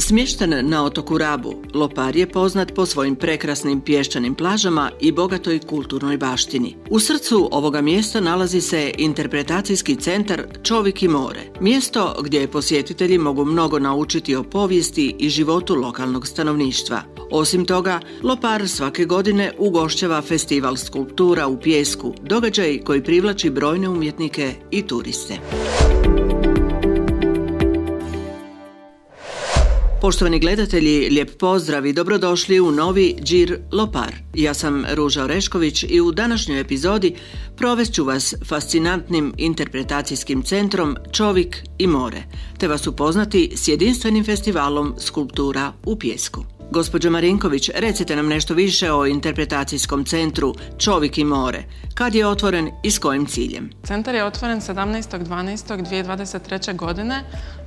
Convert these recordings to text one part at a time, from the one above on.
Smješten na otoku Rabu, Lopar je poznat po svojim prekrasnim pješčanim plažama i bogatoj kulturnoj baštini. U srcu ovoga mjesta nalazi se interpretacijski centar Čovik i more, mjesto gdje posjetitelji mogu mnogo naučiti o povijesti i životu lokalnog stanovništva. Osim toga, Lopar svake godine ugošćava festival skulptura u pijesku, događaj koji privlači brojne umjetnike i turiste. Poštovani gledatelji, lijep pozdrav i dobrodošli u novi Đir Lopar. Ja sam Ruža Orešković i u današnjoj epizodi provest ću vas fascinantnim interpretacijskim centrom Čovik i more, te vas upoznati s jedinstvenim festivalom skulptura u pijesku. Gospođo Marinković, recite nam nešto više o interpretacijskom centru Čovik i more. Kad je otvoren i s kojim ciljem? Centar je otvoren 17.12.2023. godine,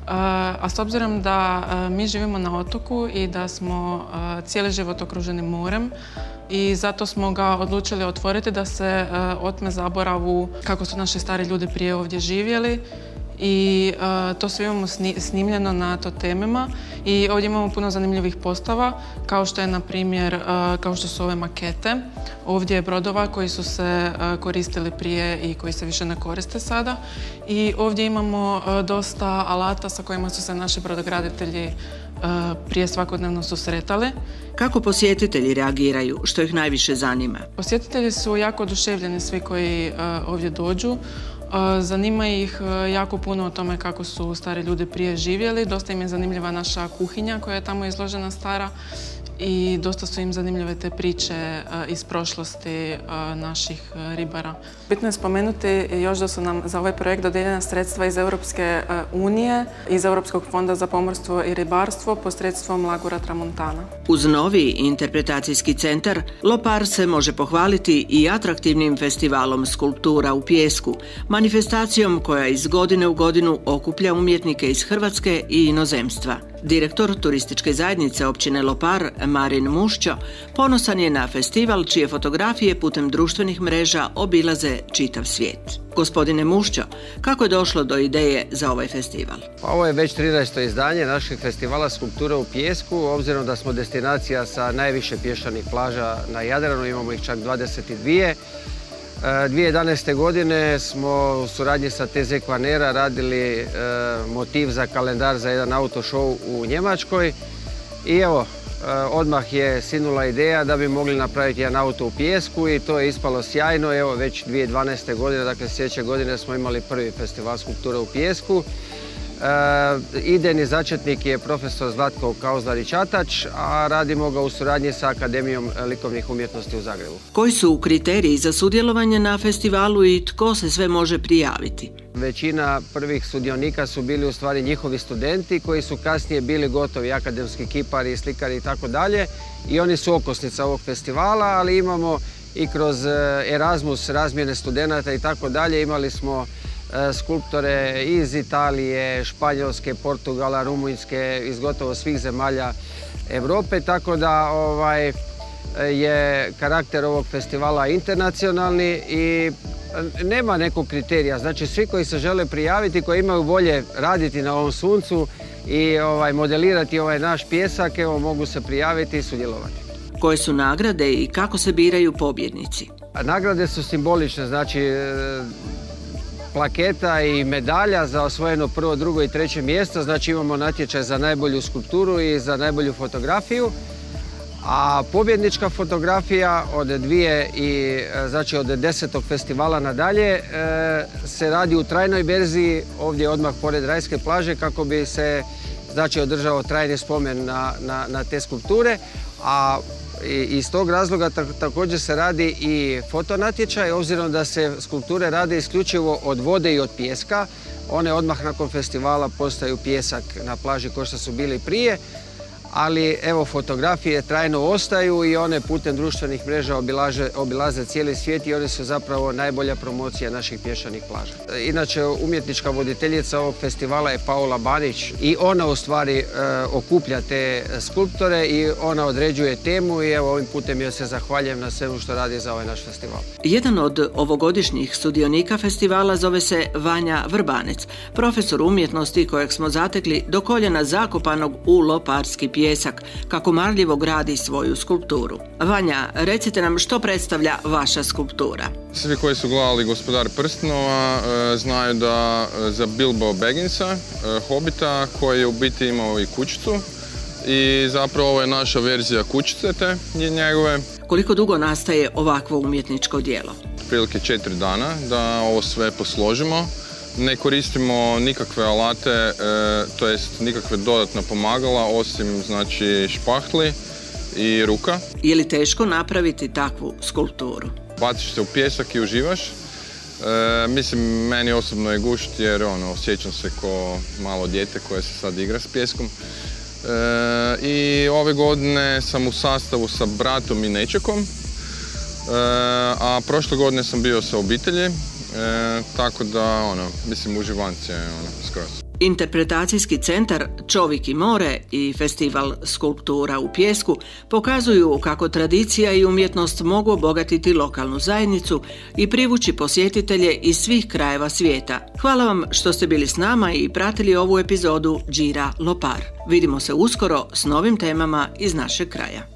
a s obzirom da mi živimo na otoku i da smo cijeli život okruženi morem i zato smo ga odlučili otvoriti da se otme zaboravu kako su naši stari ljudi prije ovdje živjeli. I to sve imamo snimljeno na to temama i ovdje imamo puno zanimljivih postava kao što je na primjer kao što su ove makete ovdje brodova koji su se koristili prije i koji se više ne koriste sada i ovdje imamo dosta alata sa kojima su se naši brodograditelji prije svakodnevno susretali. Kako posjetitelji reagiraju? Što ih najviše zanima? Posjetitelji su jako oduševljeni svi koji ovdje dođu. Zanima ih jako puno o tome kako su stari ljudi prije živjeli. Dosta im je zanimljiva naša kuhinja koja je tamo izložena stara i dosta su im zanimljive te priče iz prošlosti naših ribara. Bitno je spomenuti još da su nam za ovaj projekt dodijeljena sredstva iz Europske unije, iz Europskog fonda za pomorstvo i ribarstvo posredstvom Lagura Tramontana. Uz novi interpretacijski centar, Lopar se može pohvaliti i atraktivnim festivalom skulptura u pijesku, manifestacijom koja iz godine u godinu okuplja umjetnike iz Hrvatske i inozemstva. Direktor turističke zajednice općine Lopar, Marin Mušćo, ponosan je na festival čije fotografije putem društvenih mreža obilaze čitav svijet. Gospodine Mušćo, kako je došlo do ideje za ovaj festival? Pa ovo je već 13. izdanje našeg festivala skulptura u pijesku, obzirom da smo destinacija sa najviše pješčanih plaža na Jadranu, imamo ih čak 22. 2011. godine smo u suradnji sa TZ Kvarnera radili motiv za kalendar za jedan auto show u Njemačkoj i evo, odmah je sinula ideja da bi mogli napraviti jedan auto u pijesku i to je ispalo sjajno. Evo već 2012. godine, dakle sljedeće godine smo imali prvi festival skulptura u pijesku. Idejni začetnik je profesor Zlatko Kauzlarić-Atač, a radimo ga u suradnji sa Akademijom likovnih umjetnosti u Zagrebu. Koji su kriteriji za sudjelovanje na festivalu i tko se sve može prijaviti? Većina prvih sudionika su bili u stvari njihovi studenti koji su kasnije bili gotovi akademski kipari, slikari i tako dalje i oni su okosnica ovog festivala, ali imamo i kroz Erasmus razmjene studenata i tako dalje. Imali smo skulptore iz Italije, Španjolske, Portugala, Rumunjske, iz gotovo svih zemalja Europe, tako da je karakter ovog festivala internacionalni i nema nekog kriterija. Znači svi koji se žele prijaviti, koji imaju volje raditi na ovom suncu i modelirati ovaj naš pijesak, evo mogu se prijaviti i sudjelovati. Koje su nagrade i kako se biraju pobjednici? Nagrade su simbolične, znači plaketa i medalja za osvojeno prvo, drugo i treće mjesto, znači imamo natječaj za najbolju skulpturu i za najbolju fotografiju, a pobjednička fotografija od 10. festivala nadalje se radi u trajnoj verziji ovdje odmah pored Rajske plaže kako bi se održao trajni spomen na te skulpture, a iz tog razloga također se radi i fotonatječaj, obzirom da se skulpture rade isključivo od vode i od pijeska. One odmah nakon festivala postaju pijesak na plaži kao što su bili prije, ali evo fotografije trajno ostaju i one putem društvenih mreža obilaze cijeli svijet i one su zapravo najbolja promocija naših pješčanih plaža. Inače, umjetnička voditeljica ovog festivala je Paula Banić i ona u stvari okuplja te skulptore i ona određuje temu i evo ovim putem joj se zahvaljujem na svemu što radi za ovaj naš festival. Jedan od ovogodišnjih sudionika festivala zove se Vanja Vrbanec, profesor umjetnosti kojeg smo zatekli do koljena zakopanog u loparski pijesak, kako marljivo gradi svoju skulpturu. Vanja, recite nam što predstavlja vaša skulptura. Svi koji su gledali Gospodar prstenova znaju da za Bilbo Bagginsa, hobita, koji je u biti imao i kućicu, i zapravo ovo je naša verzija kućice te njegove. Koliko dugo nastaje ovakvo umjetničko djelo? Prilike 4 dana da ovo sve posložimo. Ne koristimo nikakve alate, to jest nikakve dodatna pomagala, osim znači špahtli i ruka. Je li teško napraviti takvu skulpturu? Baciš se u pijesak i uživaš. Mislim, meni osobno je gušt jer osjećam se ko malo dijete koje se sad igra s pijeskom. I ove godine sam u sastavu sa bratom i nećakom, a prošle godine sam bio sa obitelji, tako da, mislim, uživanci je skroz. Interpretacijski centar Čovik i more i festival Skulptura u pijesku pokazuju kako tradicija i umjetnost mogu obogatiti lokalnu zajednicu i privući posjetitelje iz svih krajeva svijeta. Hvala vam što ste bili s nama i pratili ovu epizodu Đira Lopar. Vidimo se uskoro s novim temama iz našeg kraja.